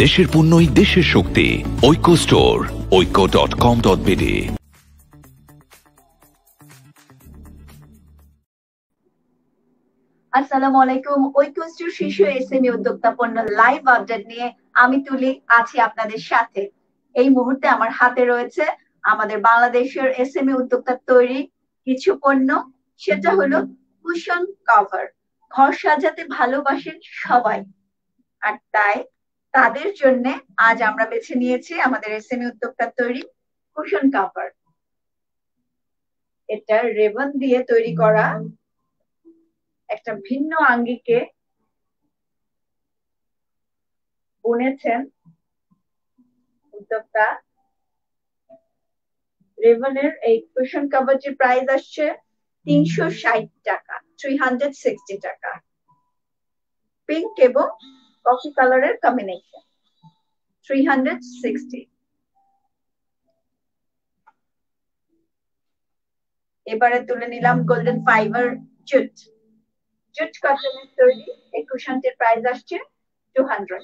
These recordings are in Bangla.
দেশের পণ্যই দেশের শক্তি। ঐক্য স্টোর, oiko.com.bd। আসসালামু আলাইকুম। ঐক্য স্টোর শীর্ষ এসএমই উদ্যোক্তা পণ্য লাইভ আপডেট নিয়ে আমি তুলি আছি আপনাদের সাথে। এই মুহূর্তে আমার হাতে রয়েছে আমাদের বাংলাদেশের এসএমই উদ্যোক্তার তৈরি কিছু পণ্য, সেটা হলো কুশন কভার। ঘর সাজাতে ভালোবাসেন সবাই, আর তাই তাদের জন্য আজ আমরা বেছে নিয়েছি আমাদের এসএমই উদ্যোক্তার তৈরি কুশন কভার। এটা রেবন দিয়ে তৈরি করা একটা ভিন্ন আঙ্গিকে বুনেছেন উদ্যোক্তা। রেবনের এই কুশন কভারটির প্রাইস আসছে 360 টাকা, 360 টাকা। পিঙ্ক এবং কফি কালারের কম্বিনেশন, 360। এবারে তুলে নিলাম গোল্ডেন ফাইবার জুট কটনের তৈরি এই কুশনটির প্রাইস আসছে 200।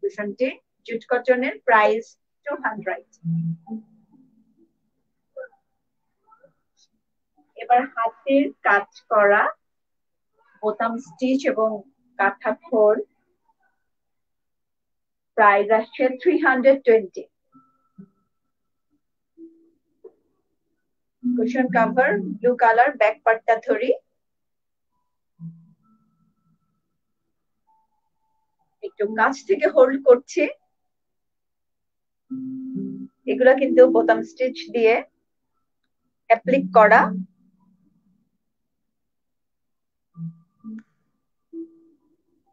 কুশনটি জুট কটনের প্রাইস 200। এবার হাতের কাজ করা বোতাম স্টিচ এবং কাঁথা খোল, প্রাইস আসছে 320। Cushion cover blue colour, back পার্টটা ধরি। একটু কাছ থেকে হোল্ড করছি। এগুলা কিন্তু বোতাম স্টিচ দিয়ে অ্যাপ্লিক করা।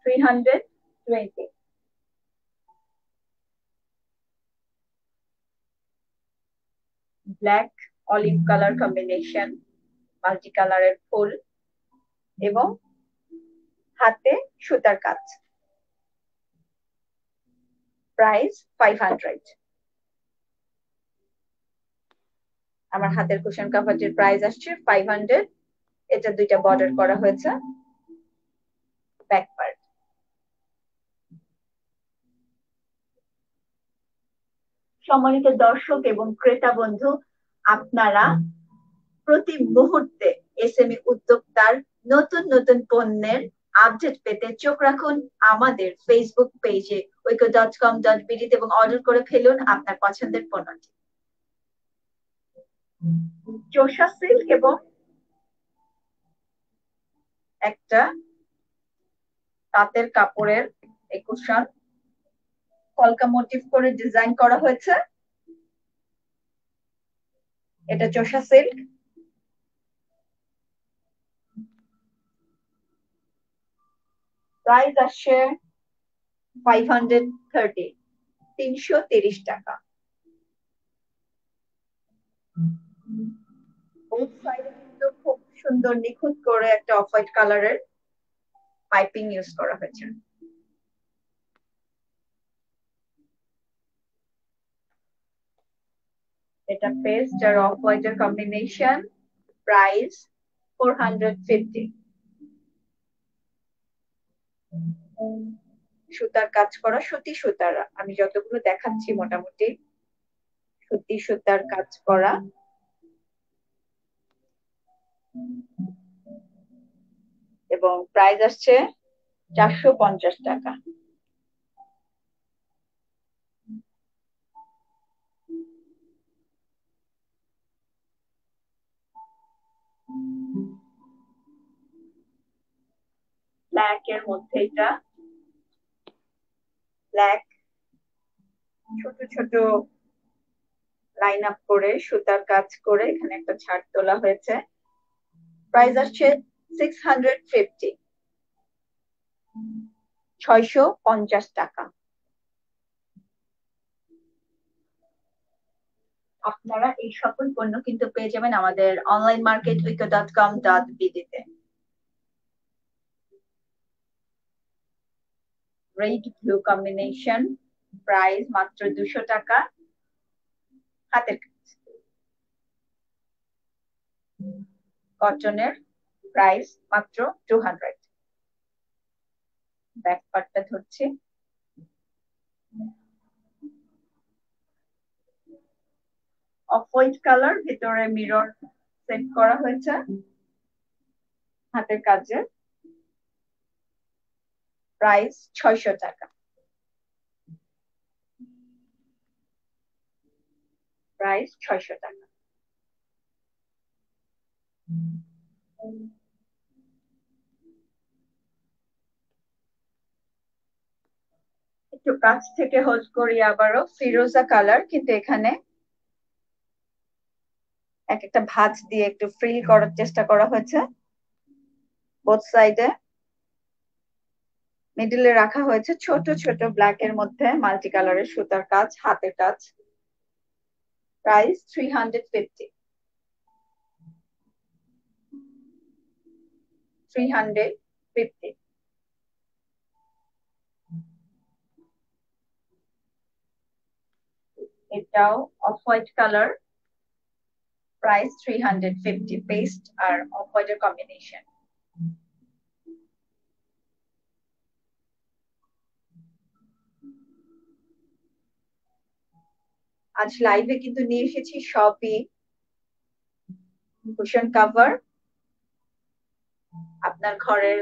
$320। Black olive colour combination, multi কালারের ফুল এবং হাতে সুতার কাজ, প্রাইস 500। আমার হাতের কুশন কভারটির প্রাইস আসছে 500। এটা দুইটা বর্ডার করা হয়েছে ব্যাক পার্ট। সম্মানিত দর্শক এবং ক্রেতা বন্ধু, আপনারা প্রতি মুহূর্তে এসএমই উদ্যোক্তার নতুন নতুন পণ্যের আপডেট পেতে চোখ রাখুন আমাদের ফেসবুক পেজে oiko.com.bd এবং অর্ডার করে ফেলুন আপনার পছন্দের পণ্যটি। চোষা সিল্ক এবং একটা তাঁতের কাপড়ের এই কুশন কলকা মোটিভ করে ডিজাইন করা হয়েছে। এটা চোষা সিল্ক, প্রাইস আসছে 530, 330 টাকা। বোথ সাইডে কিন্তু খুব সুন্দর নিখুঁত করে একটা অফ হোয়াইট কালারের পাইপিং ইউজ করা হয়েছে। এটা পেস্ট আর অফ হোয়াইটের কম্বিনেশন, প্রাইস 450। সুতার কাজ করা, সুতি সুতার, আমি যতগুলো দেখাচ্ছি মোটামুটি সুতি সুতার কাজ করা। এবং প্রাইস আসছে 450 টাকা। ব্ল্যাক এর মধ্যে এটা ব্ল্যাক ছোট ছোট লাইন আপ করে সুতার কাজ করে এখানে একটা ছাড় তোলা হয়েছে। প্রাইস আসছে 650, 650 টাকা। আপনারা এই সকল পণ্য কিন্তু পেয়ে যাবেন আমাদের অনলাইন মার্কেট wiko.com.bd তে। রেড ব্লু কম্বিনেশন, প্রাইস মাত্র 200 টাকা, হাতের কাজ। কটনের, প্রাইস মাত্র 200। ব্যাক পার্টটা ধরছি, অফ হোয়াইট কালার, ভিতরে মিরর সেট করা হয়েছে, হাতের কাজে, প্রাইস 600 টাকা। প্রাইস 600 টাকা। একটু কাছ থেকে হোল্ড করি আবারও, ফিরোজা কালার, কিন্তু এখানে এক একটা ভাঁজ দিয়ে একটু ফ্রিল করার চেষ্টা করা হয়েছে বোথ সাইডে। মিডলে রাখা হয়েছে ছোট ছোট ব্ল্যাক এর মধ্যে মাল্টি কালারের সুতার কাজ, হাতের কাজ। প্রাইস 350। 350। এটাও off white colour, price 350। Paste আর অফ হোয়াইটের কম্বিনেশন। আজ লাইভে কিন্তু নিয়ে এসেছি সবই কুশন কভার। আপনার ঘরের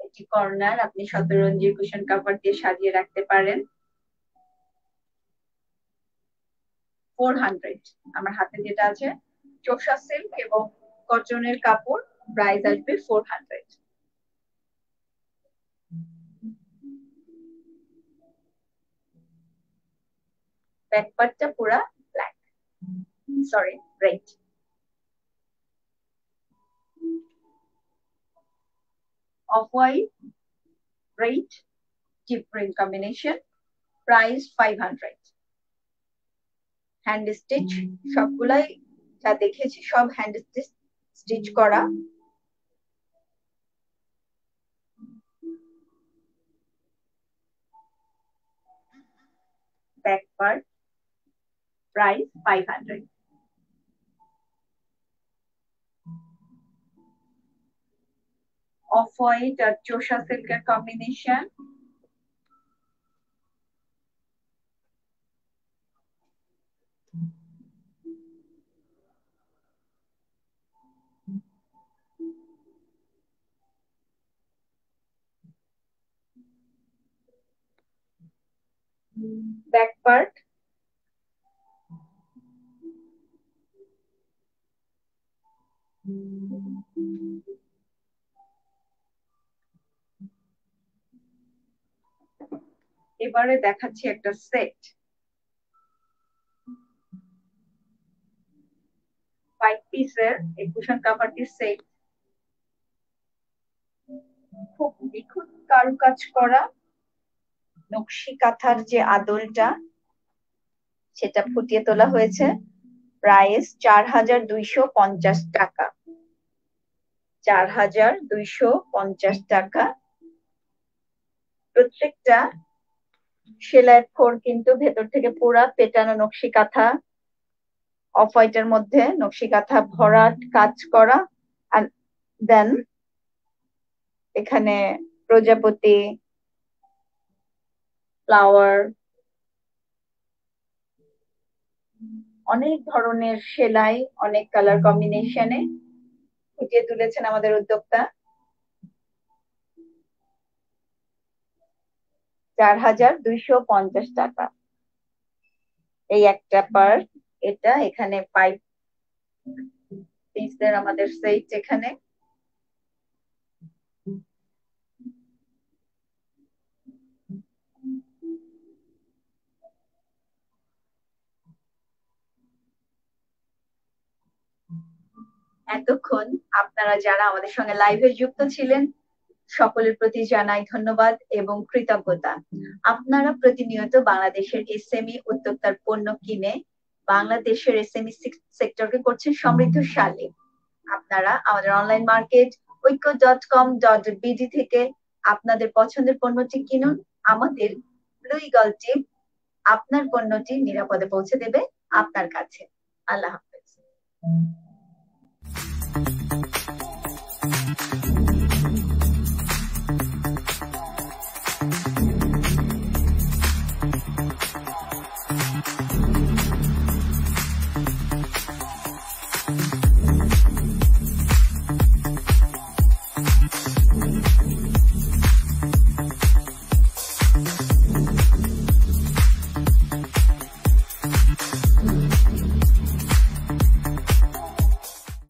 একটি কর্নার আপনি শতরঞ্জির কুশন কভার দিয়ে সাজিয়ে রাখতে পারেন। 400। আমার হাতে যেটা আছে চোষা সিল্ক এবং কটনের কাপড়, প্রাইস আসবে 400। ব্যাক পার্টটা পুরা black, sorry red. Off white red deep print combination, price 500। Hand stitch, সবগুলাই যা দেখেছি সব হ্যান্ড স্টিচ করা। Back part, price 500। Off white আর চোষা সিল্কের কম্বিনেশন, ব্যাক পার্ট, এবারে দেখাচ্ছি একটা সেট। 5 পিসের এই কুশন কাভারটি সেট, খুব নিখুঁত কারুকাজ করা, নকশি কাঁথার যে আদলটা সেটা ফুটিয়ে তোলা হয়েছে। প্রাইস 4250 টাকা। 4250 টাকা। প্রত্যেকটা সেলাইয়ের ফোর কিন্তু ভেতর থেকে পুরা পেটানো নকশি কাঁথা, অফ হোয়াইটের মধ্যে নকশি কাঁথা ভরাট কাজ করা। আর দেন এখানে প্রজাপতি, ফ্লাওয়ার, অনেক ধরনের সেলাই, অনেক কালার কম্বিনেশনে ফুটিয়ে তুলেছেন আমাদের উদ্যোক্তা। 4250 টাকা এই একটা পার। এটা এখানে 5 পিসের আমাদের সেট। এখানে এতক্ষণ আপনারা যারা আমাদের সঙ্গে লাইভে যুক্ত ছিলেন সকলের প্রতি জানাই ধন্যবাদ এবং কৃতজ্ঞতা। আপনারা প্রতিনিয়ত বাংলাদেশের এসএমই উদ্যোক্তার পণ্য কিনে বাংলাদেশের এসএমই সেক্টরকে করছেন সমৃদ্ধশালী। আপনারা আমাদের অনলাইন মার্কেট oiko.com.bd থেকে আপনাদের পছন্দের পণ্যটি কিনুন। আমাদের ব্লু ইগল টিম আপনার পণ্যটি নিরাপদে পৌঁছে দেবে আপনার কাছে। আল্লাহ হাফেজ।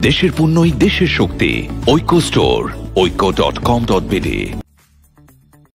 দেশের পণ্যই দেশের শক্তি। ঐক্য স্টোর, oiko.com.bd।